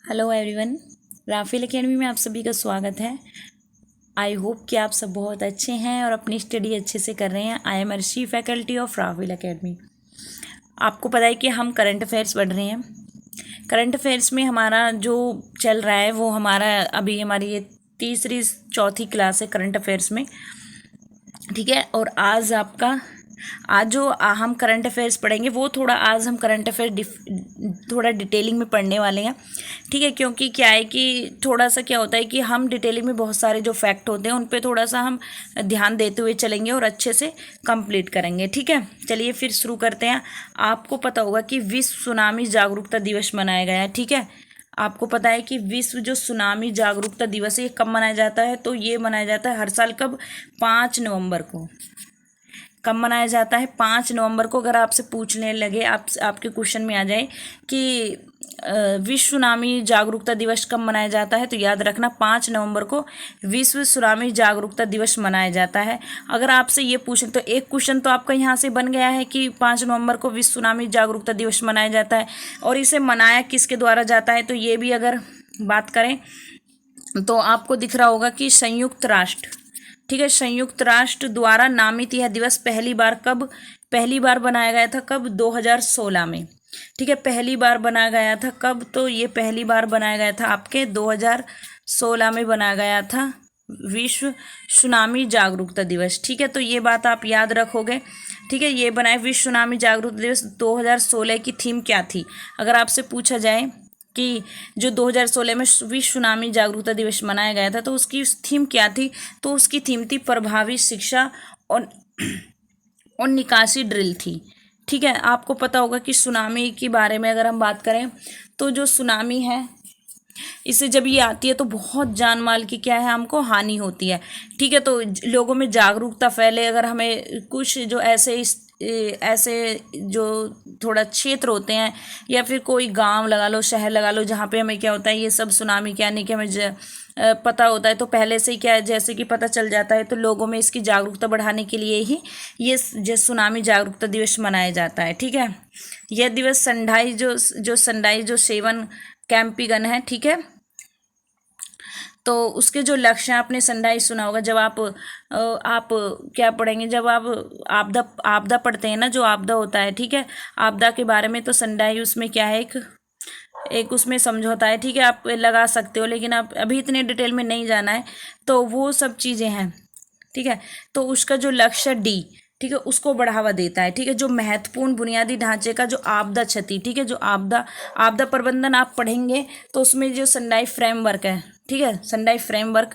Hello everyone, Rafale academy में आप सभी का स्वागत है। आई होप कि आप सब बहुत अच्छे हैं और अपनी स्टडी अच्छे से कर रहे हैं। I am Arshi, faculty of Rafale academy. आपको पता है कि हम करंट अफेयर्स पढ़ रहे हैं। करंट अफेयर्स में हमारा जो चल रहा है वो अभी हमारी ये तीसरी चौथी क्लास है करंट अफेयर्स में, ठीक है। और आज जो हम करंट अफेयर्स पढ़ेंगे वो आज हम करंट अफेयर थोड़ा डिटेलिंग में पढ़ने वाले हैं, ठीक है। क्योंकि क्या है कि थोड़ा सा क्या होता है कि हम डिटेलिंग में बहुत सारे जो फैक्ट होते हैं उन पे थोड़ा सा हम ध्यान देते हुए चलेंगे और अच्छे से कंप्लीट करेंगे, ठीक है। चलिए फिर शुरू करते हैं। आपको पता होगा कि विश्व सुनामी जागरूकता दिवस मनाया गया है, ठीक है। आपको पता है कि विश्व जो सुनामी जागरूकता दिवस है ये कब मनाया जाता है? तो ये मनाया जाता है हर साल कब? 5 नवंबर को। कब मनाया जाता है? 5 नवंबर को। अगर आपसे पूछने लगे, आपके क्वेश्चन में आ जाए कि विश्व सुनामी जागरूकता दिवस कब मनाया जाता है, तो याद रखना 5 नवंबर को विश्व सुनामी जागरूकता दिवस मनाया जाता है। अगर आपसे ये पूछें तो एक क्वेश्चन तो आपका यहाँ से बन गया है कि 5 नवंबर को विश्व सुनामी जागरूकता दिवस मनाया जाता है, और इसे मनाया किसके द्वारा जाता है? तो ये भी अगर बात करें तो आपको दिख रहा होगा कि संयुक्त राष्ट्र, ठीक है, संयुक्त राष्ट्र द्वारा नामित यह दिवस पहली बार बनाया गया था कब? 2016 में, ठीक है। पहली बार बनाया गया था कब? तो ये पहली बार बनाया गया था आपके 2016 में बनाया गया था विश्व सुनामी जागरूकता दिवस, ठीक है। तो ये बात आप याद रखोगे, ठीक है। ये बनाए विश्व सुनामी जागरूकता दिवस 2016 की थीम क्या थी? अगर आपसे पूछा जाए कि जो 2016 में विश्व सुनामी जागरूकता दिवस मनाया गया था तो उसकी थीम क्या थी? तो उसकी थीम थी प्रभावी शिक्षा और निकासी ड्रिल थी, ठीक है। आपको पता होगा कि सुनामी के बारे में अगर हम बात करें तो जो सुनामी है इससे जब ये आती है तो बहुत जान माल की क्या है, हमको हानि होती है, ठीक है। तो लोगों में जागरूकता फैले। अगर हमें कुछ जो ऐसे जो थोड़ा क्षेत्र होते हैं या फिर कोई गांव लगा लो, शहर लगा लो, जहाँ पे हमें क्या होता है ये सब सुनामी क्या नहीं कि हमें पता होता है, तो पहले से ही क्या है जैसे कि पता चल जाता है, तो लोगों में इसकी जागरूकता बढ़ाने के लिए ही ये जो सुनामी जागरूकता दिवस मनाया जाता है, ठीक है। यह दिवस संडाई जो सेवन कैंपिगन है, ठीक है। तो उसके जो लक्ष्य हैं, आपने संडाई सुना होगा। जब आप क्या पढ़ेंगे, जब आप आपदा पढ़ते हैं ना, जो आपदा होता है, ठीक है, आपदा के बारे में, तो संडाई उसमें क्या है, एक उसमें समझौता है, ठीक है। आप लगा सकते हो, लेकिन आप अभी इतने डिटेल में नहीं जाना है। तो वो सब चीज़ें हैं, ठीक है। तो उसका जो लक्ष्य डी, ठीक है, उसको बढ़ावा देता है, ठीक है। जो महत्वपूर्ण बुनियादी ढांचे का जो आपदा क्षति, ठीक है, जो आपदा प्रबंधन आप पढ़ेंगे तो उसमें जो संडाई फ्रेमवर्क है, ठीक है, संडाई फ्रेमवर्क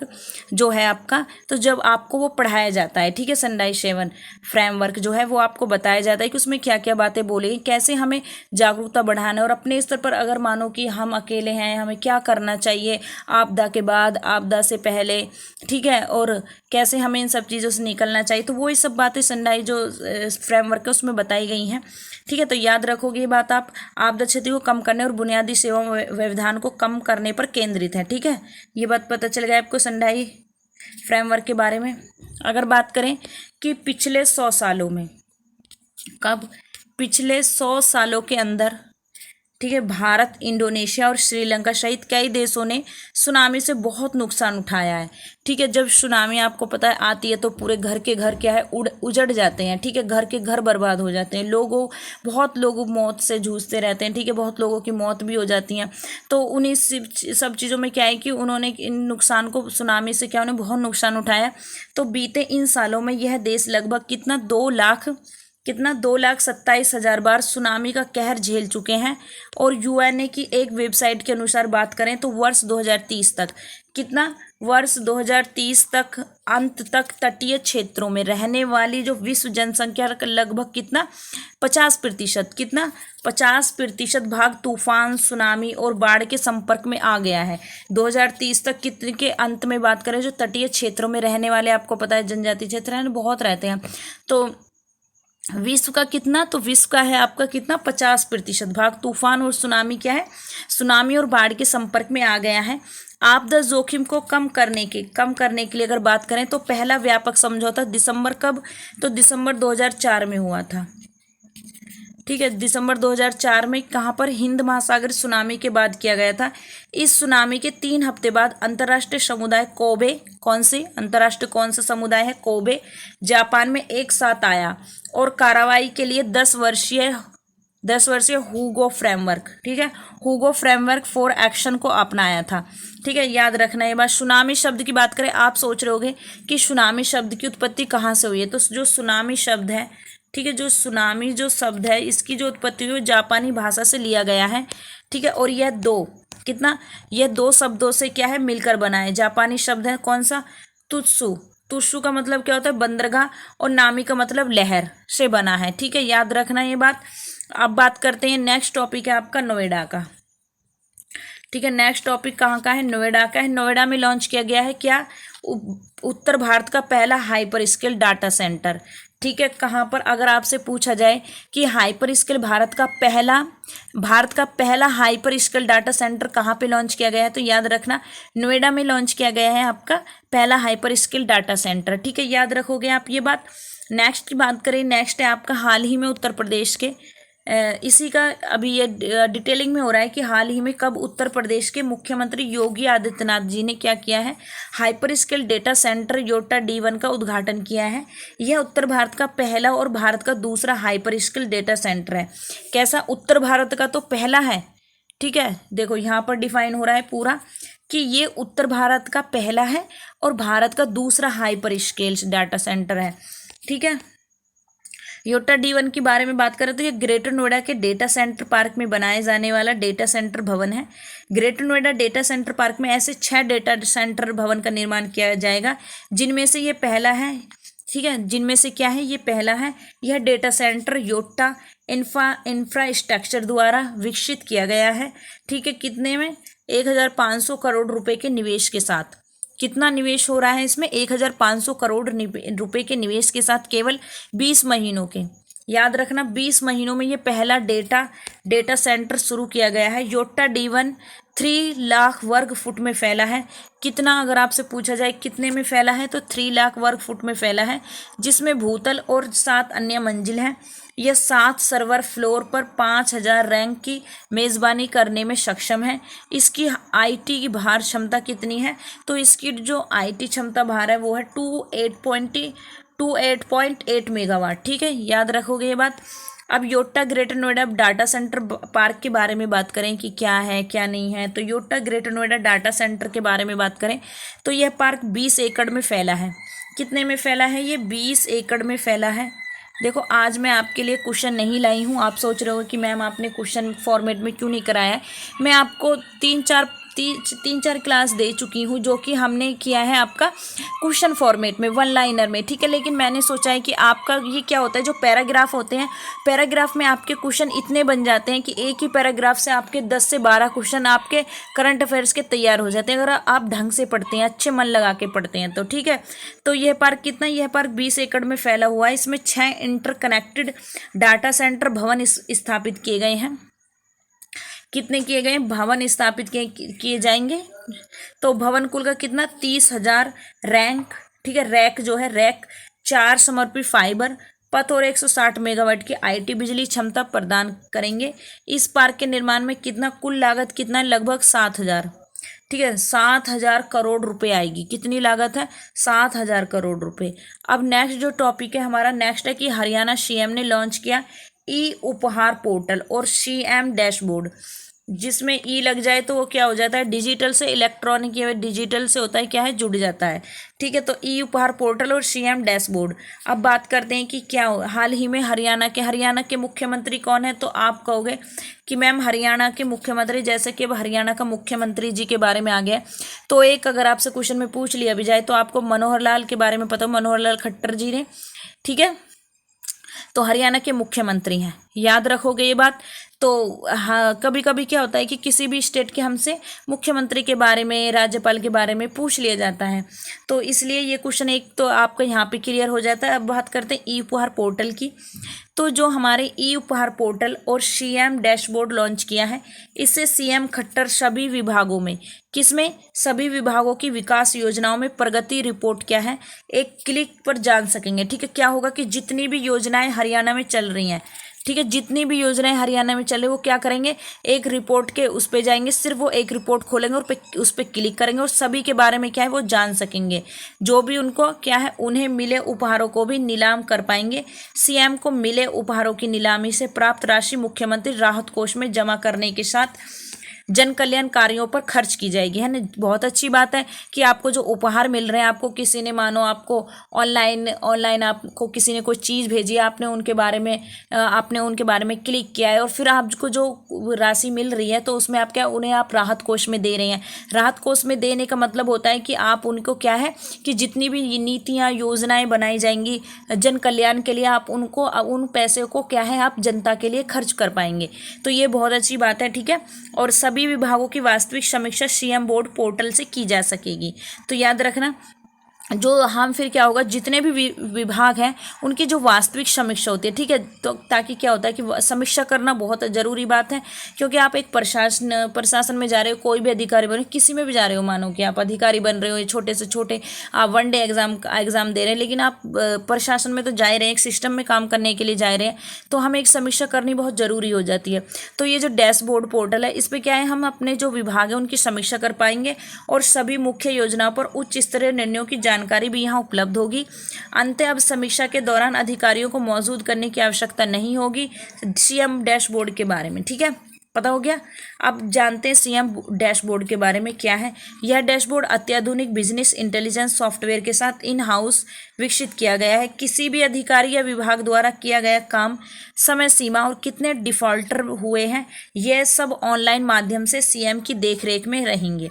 जो है आपका, तो जब आपको वो पढ़ाया जाता है, ठीक है, संडाई सेवन फ्रेमवर्क जो है वो आपको बताया जाता है कि उसमें क्या क्या बातें बोली, कैसे हमें जागरूकता बढ़ाना है, और अपने स्तर पर अगर मानो कि हम अकेले हैं, हमें क्या करना चाहिए आपदा के बाद, आपदा से पहले, ठीक है, और कैसे हमें इन सब चीज़ों से निकलना चाहिए। तो वो ये सब बातें संडाई जो फ्रेमवर्क है उसमें बताई गई हैं, ठीक है। तो याद रखोगे ये बात आप, आपदा क्षति को कम करने और बुनियादी सेवा व्यवधान को कम करने पर केंद्रित है, ठीक है। ये बात पता चल गया आपको संडाई फ्रेमवर्क के बारे में। अगर बात करें कि पिछले 100 सालों में, कब? पिछले 100 सालों के अंदर, ठीक है, भारत, इंडोनेशिया और श्रीलंका सहित कई देशों ने सुनामी से बहुत नुकसान उठाया है, ठीक है। जब सुनामी आपको पता है आती है तो पूरे घर के घर क्या है उजड़ जाते हैं, ठीक है, घर के घर बर्बाद हो जाते हैं, बहुत लोग मौत से जूझते रहते हैं, ठीक है, बहुत लोगों की मौत भी हो जाती है। तो उन्हीं सब चीज़ों में क्या है कि उन्होंने इन नुकसान को, सुनामी से क्या उन्हें बहुत नुकसान उठाया। तो बीते इन सालों में यह देश लगभग 2,27,000 बार सुनामी का कहर झेल चुके हैं। और यूएनए की एक वेबसाइट के अनुसार बात करें तो वर्ष 2030 तक अंत तक तटीय क्षेत्रों में रहने वाली जो विश्व जनसंख्या का लगभग 50% भाग तूफान, सुनामी और बाढ़ के संपर्क में आ गया है। 2030 तक कितने के अंत में बात करें, जो तटीय क्षेत्रों में रहने वाले, आपको पता है जनजाति क्षेत्र है, बहुत रहते हैं, तो विश्व का कितना, तो विश्व का है आपका कितना, 50% भाग तूफान और सुनामी क्या है, सुनामी और बाढ़ के संपर्क में आ गया है। आपदा जोखिम को कम करने के लिए अगर बात करें तो पहला व्यापक समझौता दिसंबर 2004 में हुआ था, ठीक है, दिसंबर 2004 में कहाँ पर, हिंद महासागर सुनामी के बाद किया गया था। इस सुनामी के 3 हफ्ते बाद अंतर्राष्ट्रीय समुदाय कोबे, अंतर्राष्ट्रीय कौन सा समुदाय है, कोबे, जापान में एक साथ आया और कार्रवाई के लिए 10 वर्षीय हुगो फ्रेमवर्क, ठीक है, हुगो फ्रेमवर्क फॉर एक्शन को अपनाया था। ठीक है, याद रखना ये बात। सुनामी शब्द की बात करें, आप सोच रहे होगे कि सुनामी शब्द की उत्पत्ति कहाँ से हुई है, तो जो सुनामी शब्द है, ठीक है, जो सुनामी जो शब्द है इसकी जो उत्पत्ति हुई जापानी भाषा से लिया गया है। ठीक है, और यह यह 2 शब्दों से क्या है, मिलकर बना है। जापानी शब्द है कौन सा, तुत्सु, तुत्सु का मतलब क्या होता है, बंदरगाह, और नामी का मतलब लहर से बना है। ठीक है, याद रखना ये बात। अब बात करते हैं, नेक्स्ट टॉपिक है आपका नोएडा का। ठीक है, नेक्स्ट टॉपिक कहाँ का है, नोएडा का है। नोएडा में लॉन्च किया गया है क्या, उत्तर भारत का पहला हाइपर स्केल डाटा सेंटर। ठीक है, कहाँ पर, अगर आपसे पूछा जाए कि हाइपर स्केल भारत का पहला हाइपर स्केल डाटा सेंटर कहाँ पे लॉन्च किया गया है, तो याद रखना नोएडा में लॉन्च किया गया है आपका पहला हाइपर स्केल डाटा सेंटर। ठीक है, याद रखोगे आप ये बात। नेक्स्ट की बात करें, नेक्स्ट है आपका हाल ही में उत्तर प्रदेश के इसी का अभी ये डिटेलिंग में हो रहा है कि हाल ही में कब उत्तर प्रदेश के मुख्यमंत्री योगी आदित्यनाथ जी ने क्या किया है, hyper scale data centre Yotta D1 का उद्घाटन किया है। यह उत्तर भारत का पहला और भारत का दूसरा हाइपर स्केल डेटा सेंटर है। कैसा, उत्तर भारत का तो पहला है। ठीक है, देखो यहाँ पर डिफाइन हो रहा है पूरा कि ये उत्तर भारत का पहला है और भारत का दूसरा हाइपर स्केल डाटा सेंटर है। ठीक है, योटा D1 के बारे में बात करें तो ये ग्रेटर नोएडा के डेटा सेंटर पार्क में बनाए जाने वाला डेटा सेंटर भवन है। Greater Noida data centre park में ऐसे 6 डेटा सेंटर भवन का निर्माण किया जाएगा, जिनमें से ये पहला है। ठीक है, जिनमें से क्या है, ये पहला है। यह डेटा सेंटर योटा इंफ्रास्ट्रक्चर द्वारा विकसित किया गया है। ठीक है, कितने में, 1500 करोड़ रुपए के निवेश के साथ। कितना निवेश हो रहा है इसमें, 1500 करोड़ रुपए के निवेश के साथ, केवल 20 महीनों के। याद रखना 20 महीनों में ये पहला डेटा सेंटर शुरू किया गया है। योटा D1 3 लाख वर्ग फुट में फैला है। कितना, अगर आपसे पूछा जाए कितने में फैला है, तो 3 लाख वर्ग फुट में फैला है, जिसमें भूतल और 7 अन्य मंजिल हैं। यह 7 सर्वर फ्लोर पर 5000 रैंक की मेज़बानी करने में सक्षम है। इसकी IT की भार क्षमता कितनी है, तो इसकी जो IT क्षमता भार है वो है 28.8 मेगावाट। ठीक है, याद रखोगे ये बात। अब Yotta Greater Noida data centre park के बारे में बात करें कि क्या है क्या नहीं है, तो योटा ग्रेटर नोएडा डाटा सेंटर के बारे में बात करें तो यह पार्क 20 एकड़ में फैला है। कितने में फैला है, ये 20 एकड़ में फैला है। देखो, आज मैं आपके लिए क्वेश्चन नहीं लाई हूँ। आप सोच रहे हो कि मैम आपने क्वेश्चन फॉर्मेट में क्यों नहीं कराया है। मैं आपको 3-4 क्लास दे चुकी हूँ, जो कि हमने किया है आपका क्वेश्चन फॉर्मेट में, 1 लाइनर में। ठीक है, लेकिन मैंने सोचा है कि आपका ये क्या होता है, जो पैराग्राफ होते हैं, पैराग्राफ में आपके क्वेश्चन इतने बन जाते हैं कि एक ही पैराग्राफ से आपके 10 से 12 क्वेश्चन आपके करंट अफेयर्स के तैयार हो जाते हैं, अगर आप ढंग से पढ़ते हैं, अच्छे मन लगा के पढ़ते हैं तो। ठीक है, तो यह पार्क कितना, यह पार्क 20 एकड़ में फैला हुआ है। इसमें 6 इंटरकनेक्टेड डाटा सेंटर भवन स्थापित किए गए हैं। कितने किए गए, भवन स्थापित किए जाएंगे, तो भवन कुल का कितना, 30,000 रैंक। ठीक है, रैक जो है, रैक 4 समर्पित फाइबर पथ और 160 मेगावाट की IT बिजली क्षमता प्रदान करेंगे। इस पार्क के निर्माण में कितना, कुल लागत कितना, लगभग 7,000। ठीक है, 7,000 करोड़ रुपए आएगी। कितनी लागत है, 7,000 करोड़ रुपए। अब नेक्स्ट जो टॉपिक है हमारा, नेक्स्ट है कि हरियाणा CM ने लॉन्च किया उपहार पोर्टल और CM डैशबोर्ड। जिसमें लग जाए तो वो क्या हो जाता है, डिजिटल से इलेक्ट्रॉनिक, या डिजिटल से होता है क्या है, जुड़ जाता है। ठीक है, तो उपहार पोर्टल और CM डैशबोर्ड। अब बात करते हैं कि क्या हाल ही में हरियाणा के मुख्यमंत्री कौन है, तो आप कहोगे कि मैम हरियाणा के मुख्यमंत्री, जैसे कि अब हरियाणा का मुख्यमंत्री जी के बारे में आ गया, तो एक अगर आपसे क्वेश्चन में पूछ लिया भी जाए तो आपको मनोहर लाल के बारे में पता हो, मनोहर लाल खट्टर जी ने। ठीक है, तो हरियाणा के मुख्यमंत्री हैं, याद रखोगे ये बात। तो हाँ, कभी कभी क्या होता है कि किसी भी स्टेट के हमसे मुख्यमंत्री के बारे में, राज्यपाल के बारे में पूछ लिया जाता है, तो इसलिए ये क्वेश्चन एक तो आपका यहाँ पे क्लियर हो जाता है। अब बात करते हैं उपहार पोर्टल की। तो जो हमारे उपहार पोर्टल और CM डैशबोर्ड लॉन्च किया है, इससे CM खट्टर सभी विभागों में, किसमें, सभी विभागों की विकास योजनाओं में प्रगति रिपोर्ट क्या है, एक क्लिक पर जान सकेंगे। ठीक है, क्या होगा कि जितनी भी योजनाएं हरियाणा में चल रही हैं, ठीक है। जितनी भी योजनाएं हरियाणा में चले वो क्या करेंगे, एक रिपोर्ट के उस पे जाएंगे, सिर्फ वो एक रिपोर्ट खोलेंगे और उस पे क्लिक करेंगे और सभी के बारे में क्या है वो जान सकेंगे। जो भी उनको क्या है उन्हें मिले उपहारों को भी नीलाम कर पाएंगे। सीएम को मिले उपहारों की नीलामी से प्राप्त राशि मुख्यमंत्री राहत कोष में जमा करने के साथ जन कल्याण कार्यों पर खर्च की जाएगी, है ना। बहुत अच्छी बात है कि आपको जो उपहार मिल रहे हैं, आपको किसी ने मानो आपको ऑनलाइन आपको किसी ने कोई चीज़ भेजी है, आपने उनके बारे में क्लिक किया है और फिर आपको जो राशि मिल रही है तो उसमें आप क्या उन्हें आप राहत कोष में दे रहे हैं। राहत कोष में देने का मतलब होता है कि आप उनको क्या है कि जितनी भी नीतियाँ योजनाएं बनाई जाएंगी जन कल्याण के लिए, आप उनको उन पैसे को क्या है आप जनता के लिए खर्च कर पाएंगे। तो ये बहुत अच्छी बात है, ठीक है। और सभी विभागों की वास्तविक समीक्षा सीएम बोर्ड पोर्टल से की जा सकेगी। तो याद रखना जो हम फिर क्या होगा, जितने भी विभाग हैं उनकी जो वास्तविक समीक्षा होती है, ठीक है। तो ताकि क्या होता है कि समीक्षा करना बहुत ज़रूरी बात है, क्योंकि आप एक प्रशासन में जा रहे हो, कोई भी अधिकारी बन रहे हो, किसी में भी जा रहे हो, मानो कि आप अधिकारी बन रहे हो, छोटे से छोटे आप वन डे एग्जाम दे रहे हैं, लेकिन आप प्रशासन में तो जा ही रहे हैं, एक सिस्टम में काम करने के लिए जा रहे हैं, तो हमें एक समीक्षा करनी बहुत ज़रूरी हो जाती है। तो ये जो डैशबोर्ड पोर्टल है, इस पर क्या है हम अपने जो विभाग है उनकी समीक्षा कर पाएंगे और सभी मुख्य योजनाओं पर उच्च स्तरीय निर्णयों की जानकारी भी यहाँ उपलब्ध होगी। अंत अब समीक्षा के दौरान अधिकारियों को मौजूद करने की आवश्यकता नहीं होगी सीएम डैशबोर्ड के बारे में, ठीक है। पता हो गया। अब जानते हैं सीएम डैशबोर्ड के बारे में क्या है। यह डैशबोर्ड अत्याधुनिक बिजनेस इंटेलिजेंस सॉफ्टवेयर के साथ इन हाउस विकसित किया गया है। किसी भी अधिकारी या विभाग द्वारा किया गया काम, समय सीमा और कितने डिफॉल्टर हुए हैं, यह सब ऑनलाइन माध्यम से सीएम की देखरेख में रहेंगे।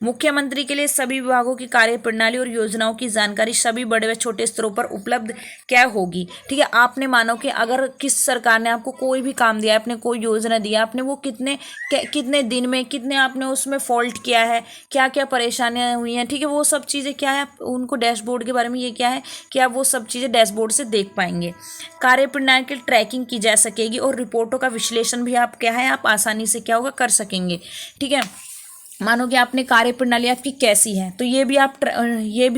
मुख्यमंत्री के लिए सभी विभागों की कार्यप्रणाली और योजनाओं की जानकारी सभी बड़े व छोटे स्तरों पर उपलब्ध क्या होगी, ठीक है। आपने मानो कि अगर किस सरकार ने आपको कोई भी काम दिया है, आपने कोई योजना दिया, आपने वो कितने दिन में कितने आपने उसमें फॉल्ट किया है, क्या क्या परेशानियां हुई हैं, ठीक है। वो सब चीज़ें क्या है उनको डैशबोर्ड के बारे में ये क्या है कि आप वो सब चीज़ें डैशबोर्ड से देख पाएंगे। कार्यप्रणाली की ट्रैकिंग की जा सकेगी और रिपोर्टों का विश्लेषण भी आप क्या है आप आसानी से क्या होगा कर सकेंगे, ठीक है। मानो कि आपने कार्यप्रणाली आपकी कैसी है, तो ये भी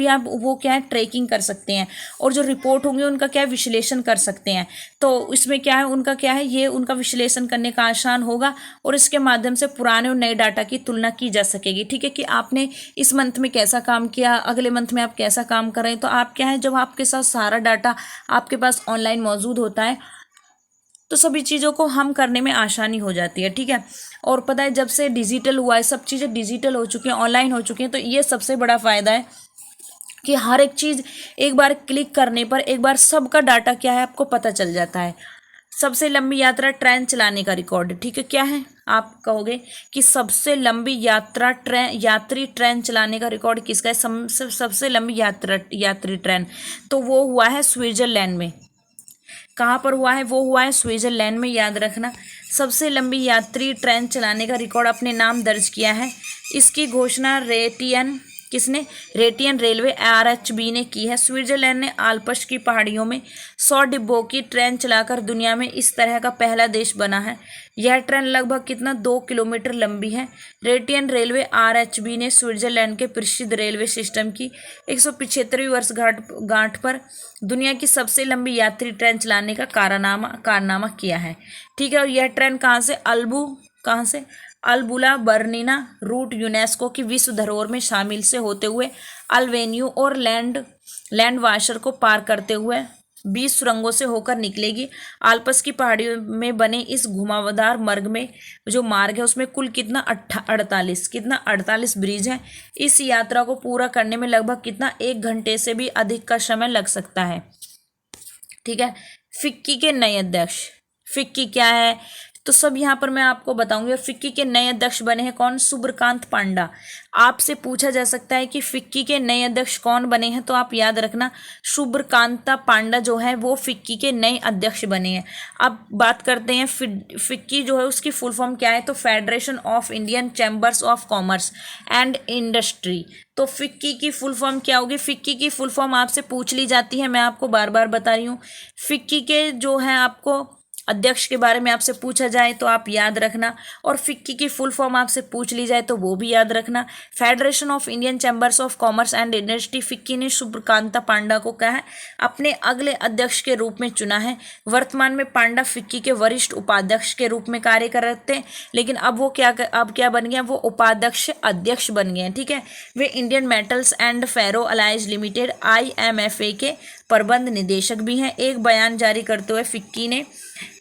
आप वो क्या है ट्रैकिंग कर सकते हैं और जो रिपोर्ट होंगे उनका क्या है विश्लेषण कर सकते हैं। तो इसमें क्या है उनका क्या है ये उनका विश्लेषण करने का आसान होगा और इसके माध्यम से पुराने और नए डाटा की तुलना की जा सकेगी, ठीक है। कि आपने इस मंथ में कैसा काम किया, अगले मंथ में आप कैसा काम कर रहे हैं। तो आप क्या है जब आपके साथ सारा डाटा आपके पास ऑनलाइन मौजूद होता है तो सभी चीज़ों को हम करने में आसानी हो जाती है, ठीक है। और पता है जब से डिजिटल हुआ है, सब चीज़ें डिजिटल हो चुकी हैं, ऑनलाइन हो चुकी हैं, तो ये सबसे बड़ा फ़ायदा है कि हर एक चीज़ एक बार क्लिक करने पर एक बार सबका डाटा क्या है आपको पता चल जाता है। सबसे लंबी यात्रा ट्रेन चलाने का रिकॉर्ड, ठीक है। क्या है आप कहोगे कि सबसे लंबी यात्री ट्रेन चलाने का रिकॉर्ड किसका है। सबसे लंबी यात्री ट्रेन तो वो हुआ है स्विट्ज़रलैंड में। कहाँ पर हुआ है, वो हुआ है स्विट्ज़रलैंड में, याद रखना। सबसे लंबी यात्री ट्रेन चलाने का रिकॉर्ड अपने नाम दर्ज किया है। इसकी घोषणा रेटियन रेलवे आरएचबी ने की है। स्विट्जरलैंड ने आल्प्स की पहाड़ियों में 100 डिब्बों की ट्रेन चलाकर दुनिया में इस तरह का पहला देश बना है। यह ट्रेन लगभग 2 किलोमीटर लंबी है। रेटियन रेलवे आरएचबी ने स्विट्जरलैंड के प्रसिद्ध रेलवे सिस्टम की 175वीं वर्षगांठ पर दुनिया की सबसे लंबी यात्री ट्रेन चलाने का कारनामा किया है, ठीक है। और यह ट्रेन कहाँ से अल्बुला बर्निना रूट यूनेस्को की विश्व धरोहर में शामिल से होते हुए अल्वेन्यू और लैंड वाशर को पार करते हुए 20 सुरंगों से होकर निकलेगी। आल्प्स की पहाड़ियों में बने इस घुमावदार मार्ग है उसमें कुल 48 ब्रिज हैं। इस यात्रा को पूरा करने में लगभग 1 घंटे से भी अधिक का समय लग सकता है, ठीक है। फिक्की के नए अध्यक्ष, फिक्की क्या है तो सब यहाँ पर मैं आपको बताऊंगी। फिक्की के नए अध्यक्ष बने हैं कौन, सुब्रकांत पांडा। आपसे पूछा जा सकता है कि फिक्की के नए अध्यक्ष कौन बने हैं, तो आप याद रखना सुब्रकांता पांडा जो है वो फिक्की के नए अध्यक्ष बने हैं। अब बात करते हैं फिक्की जो है उसकी फुल फॉर्म क्या है, तो federation of Indian chambers of commerce and industry. तो फिक्की की फुल फॉर्म क्या होगी, फिक्की की फुल फॉर्म आपसे पूछ ली जाती है, मैं आपको बार बार बता रही हूँ। फिक्की के जो है आपको अध्यक्ष के बारे में आपसे पूछा जाए तो आप याद रखना, और फिक्की की फुल फॉर्म आपसे पूछ ली जाए तो वो भी याद रखना। Federation of Indian chambers of commerce and industry, FICCI ने शुभकांता पांडा को क्या है अपने अगले अध्यक्ष के रूप में चुना है। वर्तमान में पांडा फिक्की के वरिष्ठ उपाध्यक्ष के रूप में कार्य कर रहे थे, लेकिन अब वो क्या बन गया, वो उपाध्यक्ष अध्यक्ष बन गए हैं। ठीक है, वे Indian metals and ferro alloys limited IMFA के प्रबंध निदेशक भी हैं। एक बयान जारी करते हुए फिक्की ने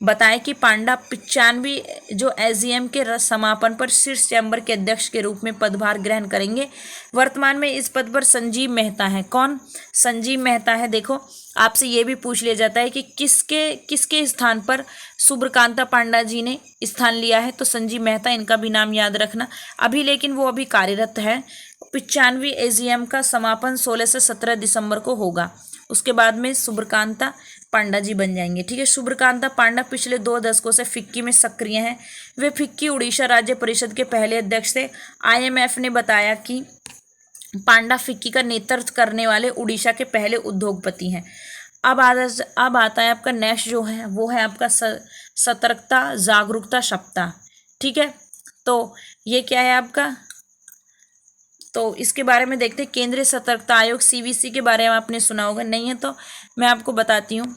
बताया कि पांडा 95 जो AGM के समापन पर शीर्ष चैम्बर के अध्यक्ष के रूप में पदभार ग्रहण करेंगे। वर्तमान में इस पद पर संजीव मेहता है। कौन संजीव मेहता है? देखो, आपसे ये भी पूछ लिया जाता है कि किसके स्थान पर शुभकांता पांडा जी ने स्थान लिया है, तो संजीव मेहता, इनका भी नाम याद रखना। लेकिन वो अभी कार्यरत है। 95 AGM का समापन 16 से 17 दिसंबर को होगा। उसके बाद में शुभकांता पांडा जी बन जाएंगे। ठीक है, शुभकांता पांडा पिछले 2 दशकों से फिक्की में सक्रिय हैं। वे फिक्की उड़ीसा राज्य परिषद के पहले अध्यक्ष थे। IMF ने बताया कि पांडा फिक्की का नेतृत्व करने वाले उड़ीसा के पहले उद्योगपति हैं। अब आता है आपका नेक्स्ट जो है वो है आपका सतर्कता जागरूकता सप्ताह। ठीक है, तो ये क्या है आपका, तो इसके बारे में देखते हैं। केंद्रीय सतर्कता आयोग CVC के बारे में आपने सुना होगा, नहीं है तो मैं आपको बताती हूँ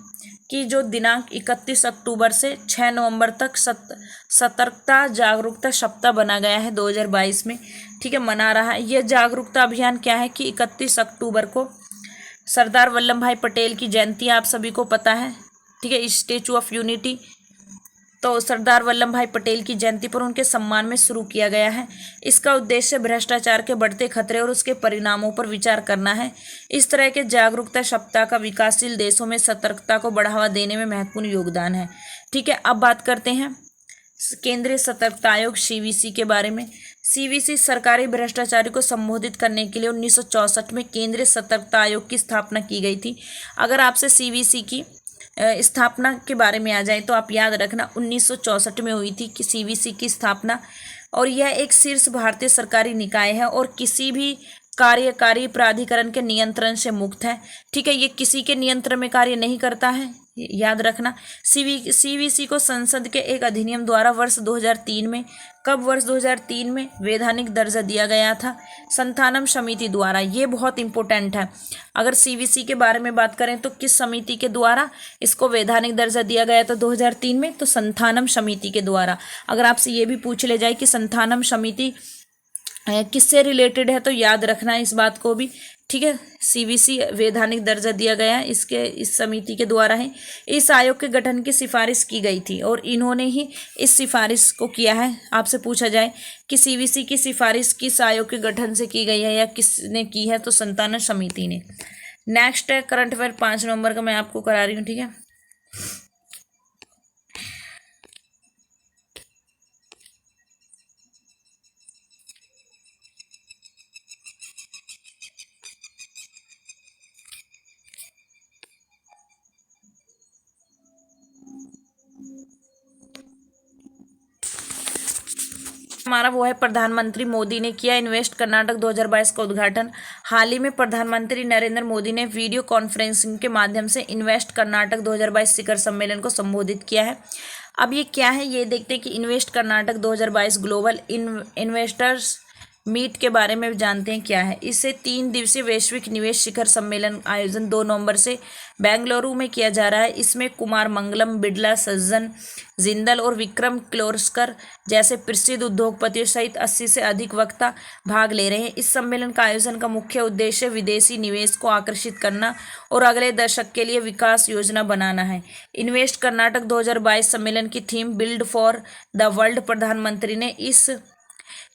कि जो दिनांक 31 अक्टूबर से 6 नवंबर तक सतर्कता जागरूकता सप्ताह बना गया है 2022 में। ठीक है, मना रहा है। यह जागरूकता अभियान क्या है कि 31 अक्टूबर को सरदार वल्लभ भाई पटेल की जयंती आप सभी को पता है। ठीक है, स्टैचू ऑफ यूनिटी, तो सरदार वल्लभ भाई पटेल की जयंती पर उनके सम्मान में शुरू किया गया है। इसका उद्देश्य भ्रष्टाचार के बढ़ते खतरे और उसके परिणामों पर विचार करना है। इस तरह के जागरूकता सप्ताह का विकासशील देशों में सतर्कता को बढ़ावा देने में महत्वपूर्ण योगदान है। ठीक है, अब बात करते हैं केंद्रीय सतर्कता आयोग CVC के बारे में। CVC सरकारी भ्रष्टाचारी को संबोधित करने के लिए 1964 में केंद्रीय सतर्कता आयोग की स्थापना की गई थी। अगर आपसे CVC की स्थापना के बारे में आ जाए तो आप याद रखना 1964 में हुई थी कि CVC की स्थापना, और यह एक शीर्ष भारतीय सरकारी निकाय है और किसी भी कार्यकारी प्राधिकरण के नियंत्रण से मुक्त है। ठीक है, ये किसी के नियंत्रण में कार्य नहीं करता है, याद रखना। CVC को संसद के एक अधिनियम द्वारा वर्ष 2003 में, कब, वर्ष 2003 में वैधानिक दर्जा दिया गया था संथानम समिति द्वारा। ये बहुत इंपॉर्टेंट है। अगर CVC के बारे में बात करें तो किस समिति के द्वारा इसको वैधानिक दर्जा दिया गया था 2003 में, तो संथानम समिति के द्वारा। अगर आपसे ये भी पूछ ले जाए कि संथानम समिति किससे रिलेटेड है तो याद रखना इस बात को भी। ठीक है, CVC वैधानिक दर्जा दिया गया है इस समिति के द्वारा है। इस आयोग के गठन की सिफारिश की गई थी और इन्होंने ही इस सिफारिश को किया है। आपसे पूछा जाए कि CVC की सिफारिश किस आयोग के गठन से की गई है या किसने की है, तो संथानम समिति ने। नेक्स्ट है करंट अफेयर 5 नवंबर का मैं आपको करा रही हूँ। ठीक है, हमारा वो है प्रधानमंत्री मोदी ने किया इन्वेस्ट कर्नाटक 2022 का उद्घाटन। हाल ही में प्रधानमंत्री नरेंद्र मोदी ने वीडियो कॉन्फ्रेंसिंग के माध्यम से इन्वेस्ट कर्नाटक 2022 शिखर सम्मेलन को संबोधित किया है। अब ये क्या है ये देखते हैं कि invest Karnataka 2022 global investors meet के बारे में जानते हैं क्या है। इससे 3 दिवसीय वैश्विक निवेश शिखर सम्मेलन आयोजन 2 नवंबर से बेंगलुरु में किया जा रहा है। इसमें कुमार मंगलम, बिड़ला, सज्जन, जिंदल और विक्रम किर्लोस्कर जैसे प्रसिद्ध उद्योगपतियों सहित 80 से अधिक वक्ता भाग ले रहे हैं। इस सम्मेलन का आयोजन का मुख्य उद्देश्य विदेशी निवेश को आकर्षित करना और अगले दशक के लिए विकास योजना बनाना है। इन्वेस्ट कर्नाटक 2022 सम्मेलन की theme build for the world. प्रधानमंत्री ने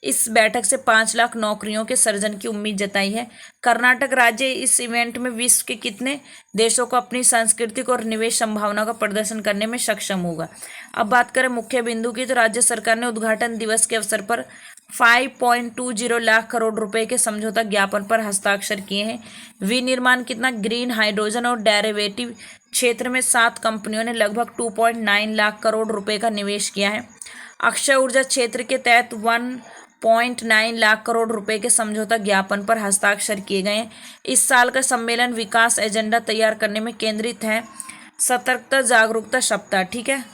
इस बैठक से 5 लाख नौकरियों के सृजन की उम्मीद जताई है। कर्नाटक राज्य इस इवेंट में विश्व के कितने देशों को अपनी सांस्कृतिक और निवेश संभावना का प्रदर्शन करने में सक्षम होगा। अब बात करें मुख्य बिंदु की, तो राज्य सरकार ने उद्घाटन दिवस के अवसर पर 5.20 लाख करोड़ रुपए के समझौता ज्ञापन पर हस्ताक्षर किए हैं। विनिर्माण कितना, ग्रीन हाइड्रोजन और डेरिवेटिव क्षेत्र में 7 कंपनियों ने लगभग 2.9 लाख करोड़ रुपए का निवेश किया है। अक्षय ऊर्जा क्षेत्र के तहत 1.9 लाख करोड़ रुपए के समझौता ज्ञापन पर हस्ताक्षर किए गए हैं। इस साल का सम्मेलन विकास एजेंडा तैयार करने में केंद्रित है। सतर्कता जागरूकता सप्ताह, ठीक है,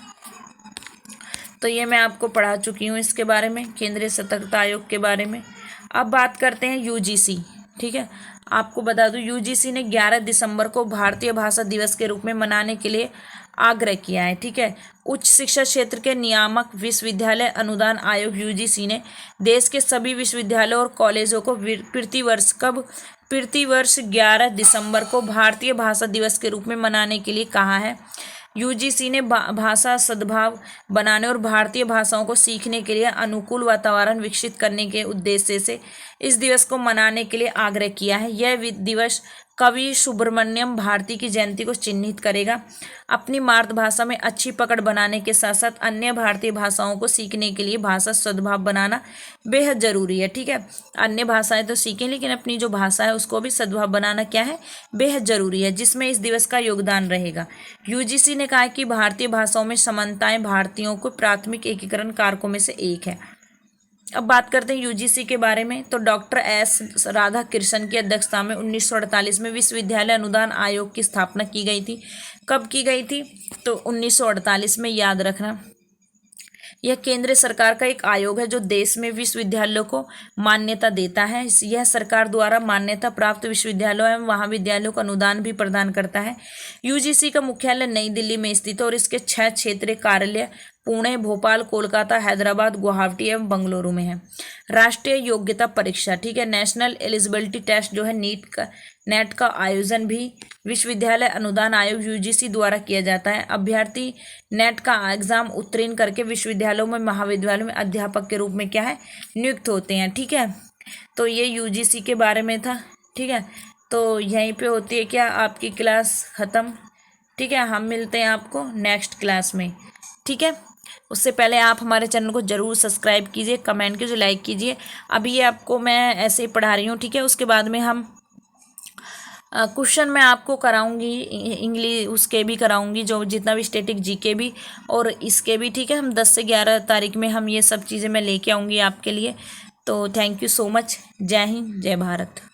तो ये मैं आपको पढ़ा चुकी हूँ इसके बारे में, केंद्रीय सतर्कता आयोग के बारे में। अब बात करते हैं यूजीसी। ठीक है, आपको बता दूं यूजीसी ने 11 दिसंबर को भारतीय भाषा दिवस के रूप में मनाने के लिए आग्रह किया है। ठीक है, उच्च शिक्षा क्षेत्र के नियामक विश्वविद्यालय अनुदान आयोग यूजीसी ने देश के सभी विश्वविद्यालयों और कॉलेजों को प्रतिवर्ष 11 दिसंबर को भारतीय भाषा दिवस के रूप में मनाने के लिए कहा है। यूजीसी ने भाषा सद्भाव बनाने और भारतीय भाषाओं को सीखने के लिए अनुकूल वातावरण विकसित करने के उद्देश्य से इस दिवस को मनाने के लिए आग्रह किया है। यह दिवस कवि सुब्रमण्यम भारती की जयंती को चिन्हित करेगा। अपनी मातृभाषा में अच्छी पकड़ बनाने के साथ साथ अन्य भारतीय भाषाओं को सीखने के लिए भाषा सद्भाव बनाना बेहद ज़रूरी है। ठीक है, अन्य भाषाएं तो सीखें लेकिन अपनी जो भाषा है उसको भी सद्भाव बनाना क्या है, बेहद ज़रूरी है, जिसमें इस दिवस का योगदान रहेगा। यूजीसी ने कहा कि भारतीय भाषाओं में समानताएं भारतीयों को प्राथमिक एकीकरण कारकों में से एक है। अब बात करते हैं यूजीसी के बारे में। तो डॉक्टर एस राधाकृष्णन की अध्यक्षता में 1948 में विश्वविद्यालय अनुदान आयोग की स्थापना की गई थी। कब की गई थी? तो 1948 में, याद रखना। यह केंद्र सरकार का एक आयोग है जो देश में विश्वविद्यालयों को मान्यता देता है। यह सरकार द्वारा मान्यता प्राप्त विश्वविद्यालयों एवं महाविद्यालयों को अनुदान भी प्रदान करता है। यूजीसी का मुख्यालय नई दिल्ली में स्थित है और इसके 6 क्षेत्रीय कार्यालय पुणे, भोपाल, कोलकाता, हैदराबाद, गुवाहाटी एवं बंगलुरु में है। राष्ट्रीय योग्यता परीक्षा, ठीक है, नेशनल एलिजिबिलिटी टेस्ट जो है नेट का आयोजन भी विश्वविद्यालय अनुदान आयोग यूजीसी द्वारा किया जाता है। अभ्यर्थी नेट का एग्जाम उत्तीर्ण करके विश्वविद्यालयों में महाविद्यालयों में अध्यापक के रूप में क्या है, नियुक्त होते हैं। ठीक है, तो ये यूजीसी के बारे में था। ठीक है, तो यहीं पे होती है क्या आपकी क्लास ख़त्म। ठीक है, हम मिलते हैं आपको नेक्स्ट क्लास में। ठीक है, उससे पहले आप हमारे चैनल को ज़रूर सब्सक्राइब कीजिए, कमेंट कीजिए, लाइक कीजिए। अभी ये आपको मैं ऐसे ही पढ़ा रही हूँ। ठीक है, उसके बाद में हम क्वेश्चन मैं आपको कराऊंगी, इंग्लिश उसके भी कराऊंगी, जो जितना भी स्टैटिक जीके भी और इसके भी। ठीक है, हम 10 से 11 तारीख में हम ये सब चीज़ें मैं लेके आऊँगी आपके लिए। तो थैंक यू सो मच। जय हिंद, जय भारत।